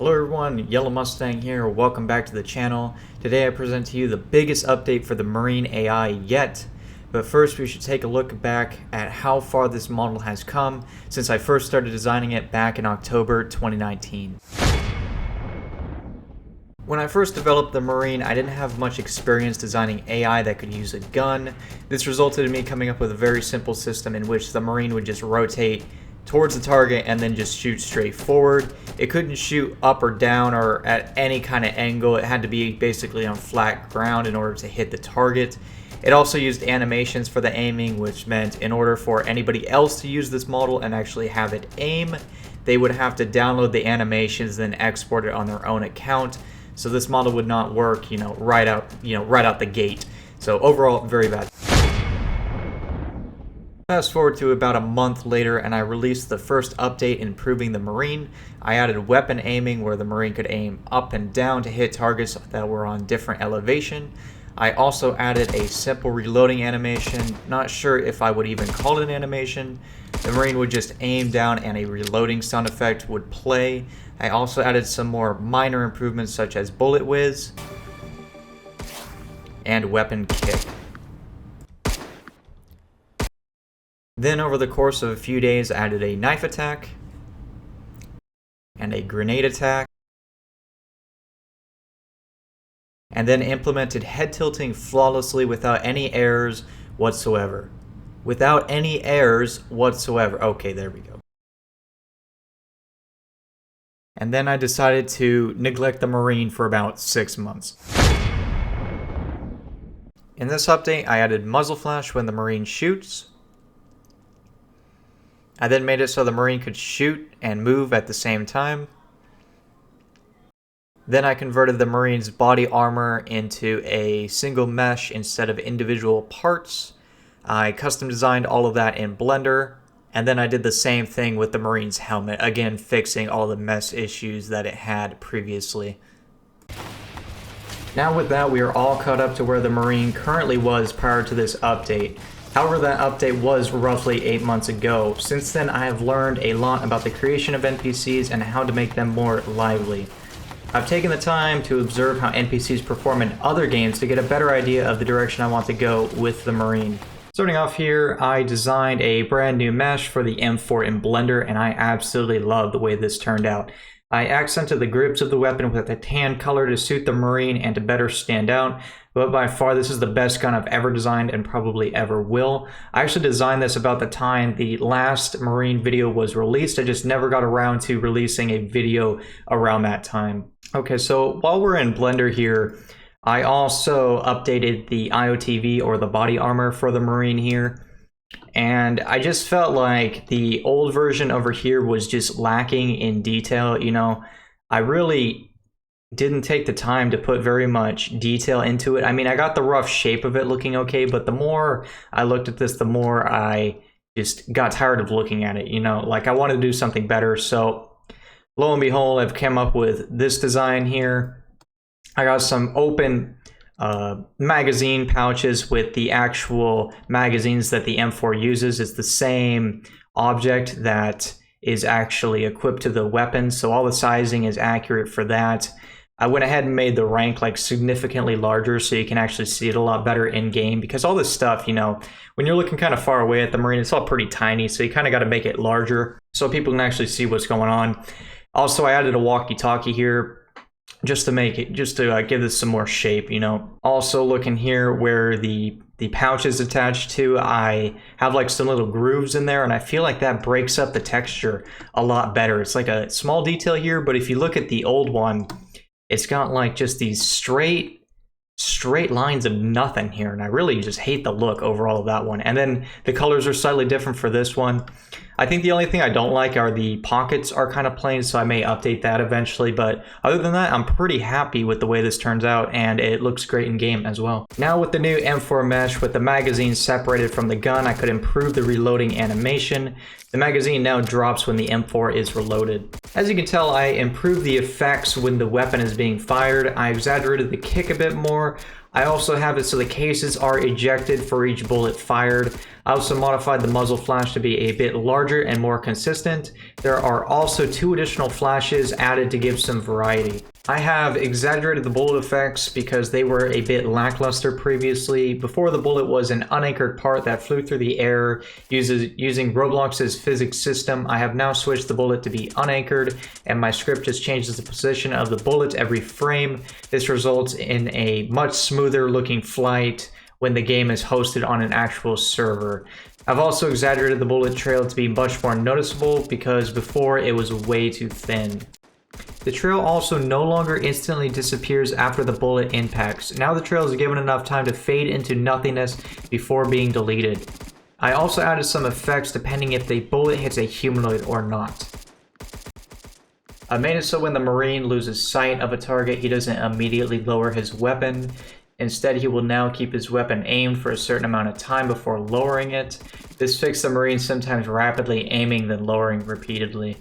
Hello everyone, Yellow Mustang here, welcome back to the channel. Today I present to you the biggest update for the Marine AI yet. But first we should take a look back at how far this model has come since I first started designing it back in October 2019. When I first developed the Marine, I didn't have much experience designing AI that could use a gun. This resulted in me coming up with a very simple system in which the Marine would just rotate towards the target and then just shoot straight forward. It couldn't shoot up or down or at any kind of angle. It had to be basically on flat ground in order to hit the target. It also used animations for the aiming, which meant in order for anybody else to use this model and actually have it aim, they would have to download the animations then export it on their own account. So this model would not work, right out the gate. So overall, very bad. Fast forward to about a month later and I released the first update improving the Marine. I added weapon aiming where the Marine could aim up and down to hit targets that were on different elevation. I also added a simple reloading animation, not sure if I would even call it an animation. The Marine would just aim down and a reloading sound effect would play. I also added some more minor improvements such as bullet whiz and weapon kick. Then over the course of a few days, I added a knife attack and a grenade attack, and then implemented head tilting flawlessly without any errors whatsoever. Without any errors whatsoever. Okay, there we go. And then I decided to neglect the Marine for about 6 months. In this update, I added muzzle flash when the Marine shoots. I then made it so the Marine could shoot and move at the same time. Then I converted the Marine's body armor into a single mesh instead of individual parts. I custom designed all of that in Blender. And then I did the same thing with the Marine's helmet, again fixing all the mesh issues that it had previously. Now with that, we are all caught up to where the Marine currently was prior to this update. However, that update was roughly 8 months ago. Since then, I have learned a lot about the creation of NPCs and how to make them more lively. I've taken the time to observe how NPCs perform in other games to get a better idea of the direction I want to go with the Marine. Starting off here, I designed a brand new mesh for the M4 in Blender, and I absolutely love the way this turned out. I accented the grips of the weapon with a tan color to suit the Marine and to better stand out, but by far this is the best gun I've ever designed and probably ever will. I actually designed this about the time the last Marine video was released. I just never got around to releasing a video around that time. Okay, so while we're in Blender here, I also updated the IOTV or the body armor for the Marine here. And I just felt like the old version over here was just lacking in detail. I really didn't take the time to put very much detail into it. I mean, I got the rough shape of it looking okay, but the more I looked at this, the more I just got tired of looking at it, like I wanted to do something better. So lo and behold, I've come up with this design here. I got some open magazine pouches with the actual magazines that the M4 uses. It's the same object that is actually equipped to the weapon, so all the sizing is accurate for that. I went ahead and made the rank like significantly larger so you can actually see it a lot better in game, because all this stuff, when you're looking kind of far away at the Marine, it's all pretty tiny, so you kind of got to make it larger so people can actually see what's going on. Also, I added a walkie-talkie here just to give this some more shape, Also looking here where the pouch is attached to, I have like some little grooves in there, and I feel like that breaks up the texture a lot better. It's like a small detail here, but if you look at the old one, it's got like just these straight lines of nothing here, and I really just hate the look overall of that one. And then the colors are slightly different for this one. I think the only thing I don't like are the pockets are kind of plain, so I may update that eventually, but other than that, I'm pretty happy with the way this turns out, and it looks great in game as well. Now with the new M4 mesh, with the magazine separated from the gun, I could improve the reloading animation. The magazine now drops when the M4 is reloaded. As you can tell, I improved the effects when the weapon is being fired. I exaggerated the kick a bit more, I also have it so the cases are ejected for each bullet fired. I also modified the muzzle flash to be a bit larger and more consistent. There are also 2 additional flashes added to give some variety. I have exaggerated the bullet effects because they were a bit lackluster previously. Before, the bullet was an unanchored part that flew through the air using Roblox's physics system. I have now switched the bullet to be unanchored, and my script just changes the position of the bullet every frame. This results in a much smoother looking flight when the game is hosted on an actual server. I've also exaggerated the bullet trail to be much more noticeable because before it was way too thin. The trail also no longer instantly disappears after the bullet impacts. Now the trail is given enough time to fade into nothingness before being deleted. I also added some effects depending if the bullet hits a humanoid or not. I made it so when the Marine loses sight of a target, he doesn't immediately lower his weapon. Instead, he will now keep his weapon aimed for a certain amount of time before lowering it. This fixed the Marine sometimes rapidly aiming then lowering repeatedly.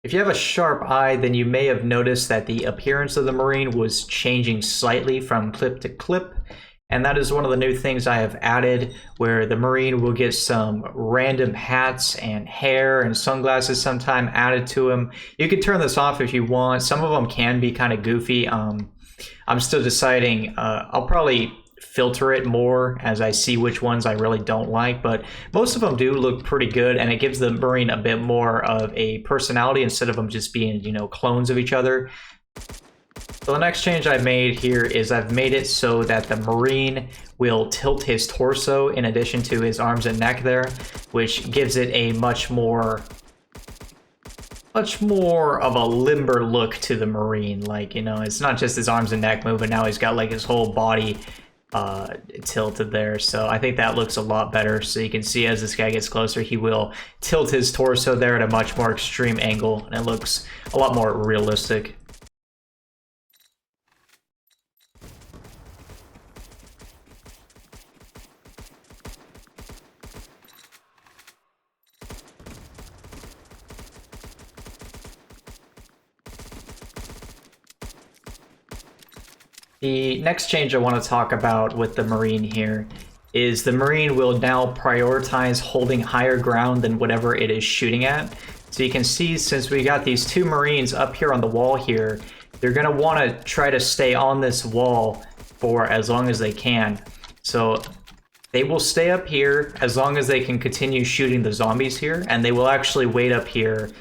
If you have a sharp eye, then you may have noticed that the appearance of the Marine was changing slightly from clip to clip. And that is one of the new things I have added, where the Marine will get some random hats and hair and sunglasses sometime added to him. You can turn this off if you want. Some of them can be kind of goofy. I'm still deciding. I'll probably filter it more as I see which ones I really don't like, but most of them do look pretty good, and it gives the Marine a bit more of a personality instead of them just being, you know, clones of each other. So the next change I've made here is I've made it so that the Marine will tilt his torso in addition to his arms and neck there, which gives it a much more of a limber look to the Marine. Like, you know, it's not just his arms and neck moving, now he's got like his whole body tilted there. So I think that looks a lot better. So you can see as this guy gets closer, he will tilt his torso there at a much more extreme angle, and it looks a lot more realistic. The next change I want to talk about with the Marine here is the Marine will now prioritize holding higher ground than whatever it is shooting at. So you can see, since we got these 2 Marines up here on the wall here, they're going to want to try to stay on this wall for as long as they can. So they will stay up here as long as they can continue shooting the zombies here, and they will actually wait up here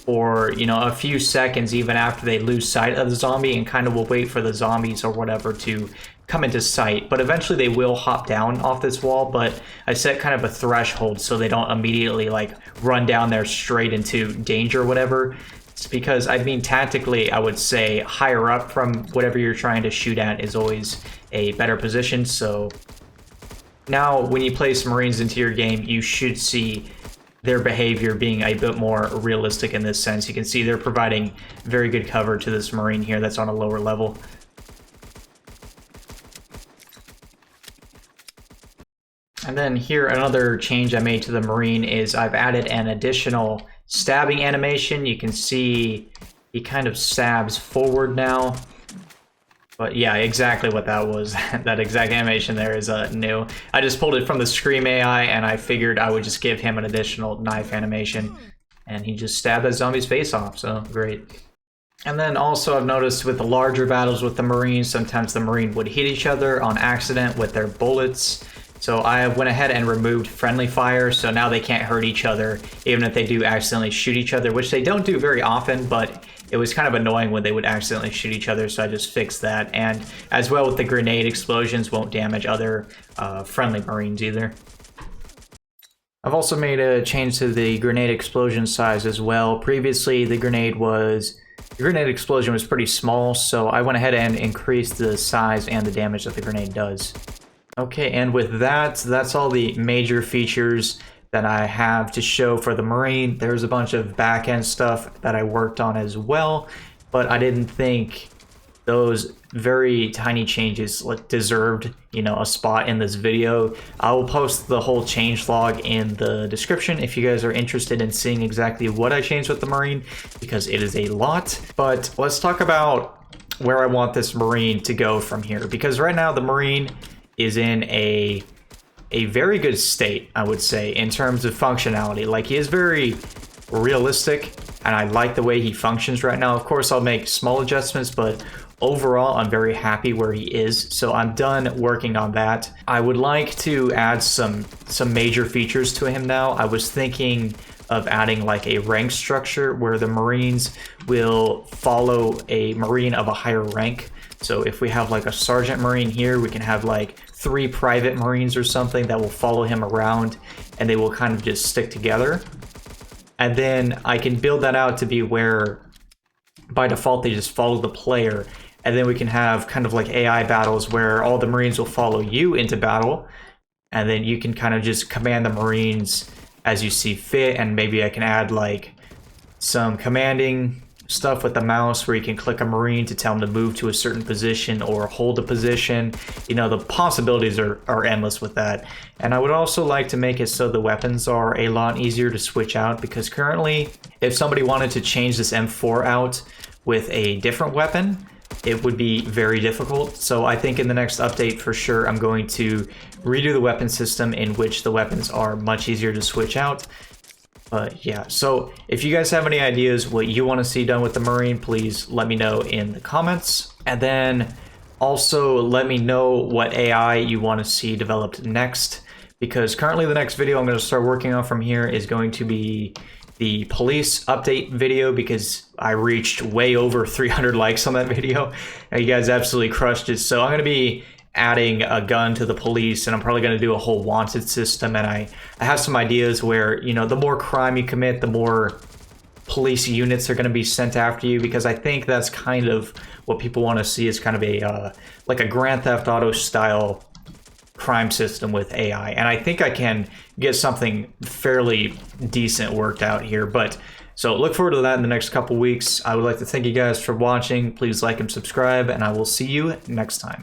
for, you know, a few seconds even after they lose sight of the zombie, and kind of will wait for the zombies or whatever to come into sight. But eventually they will hop down off this wall, but I set kind of a threshold so they don't immediately like run down there straight into danger or whatever. It's because, I mean, tactically I would say higher up from whatever you're trying to shoot at is always a better position. So now when you place Marines into your game, you should see their behavior being a bit more realistic in this sense. You can see they're providing very good cover to this Marine here that's on a lower level. And then here, another change I made to the Marine is I've added an additional stabbing animation. You can see he kind of stabs forward now. But yeah, exactly what that was. That exact animation there is new. I just pulled it from the Scream AI, and I figured I would just give him an additional knife animation. And he just stabbed that zombie's face off, so great. And then also I've noticed with the larger battles with the Marines, sometimes the Marine would hit each other on accident with their bullets. So I went ahead and removed friendly fire, so now they can't hurt each other, even if they do accidentally shoot each other, which they don't do very often, but it was kind of annoying when they would accidentally shoot each other, so I just fixed that. And as well with the grenade explosions, won't damage other friendly Marines either. I've also made a change to the grenade explosion size as well. Previously, the grenade explosion was pretty small, so I went ahead and increased the size and the damage that the grenade does. Okay, and with that, that's all the major features that I have to show for the Marine. There's a bunch of back-end stuff that I worked on as well, but I didn't think those very tiny changes deserved, you know, a spot in this video. I will post the whole changelog in the description if you guys are interested in seeing exactly what I changed with the Marine, because it is a lot. But let's talk about where I want this Marine to go from here, because right now the Marine is in a very good state, I would say, in terms of functionality. Like, he is very realistic, and I like the way he functions right now. Of course, I'll make small adjustments, but overall, I'm very happy where he is. So I'm done working on that. I would like to add some major features to him now. I was thinking of adding like a rank structure where the Marines will follow a Marine of a higher rank. So if we have like a Sergeant Marine here, we can have like 3 Private Marines or something that will follow him around, and they will kind of just stick together. And then I can build that out to be where by default they just follow the player, and then we can have kind of like AI battles where all the Marines will follow you into battle, and then you can kind of just command the Marines as you see fit. And maybe I can add like some commanding stuff with the mouse where you can click a Marine to tell him to move to a certain position or hold a position. You know, the possibilities are endless with that. And I would also like to make it so the weapons are a lot easier to switch out, because currently if somebody wanted to change this M4 out with a different weapon, it would be very difficult. So I think in the next update for sure I'm going to redo the weapon system in which the weapons are much easier to switch out. But yeah, so if you guys have any ideas what you want to see done with the Marine, please let me know in the comments. And then also let me know what AI you want to see developed next, because currently the next video I'm going to start working on from here is going to be the police update video, because I reached way over 300 likes on that video. You guys absolutely crushed it. So I'm going to be adding a gun to the police, and I'm probably going to do a whole wanted system. And I have some ideas where, you know, the more crime you commit, the more police units are going to be sent after you, because I think that's kind of what people want to see, is kind of a like a Grand Theft Auto style crime system with AI. And I think I can get something fairly decent worked out here. But so look forward to that in the next couple weeks. I would like to thank you guys for watching. Please like and subscribe, and I will see you next time.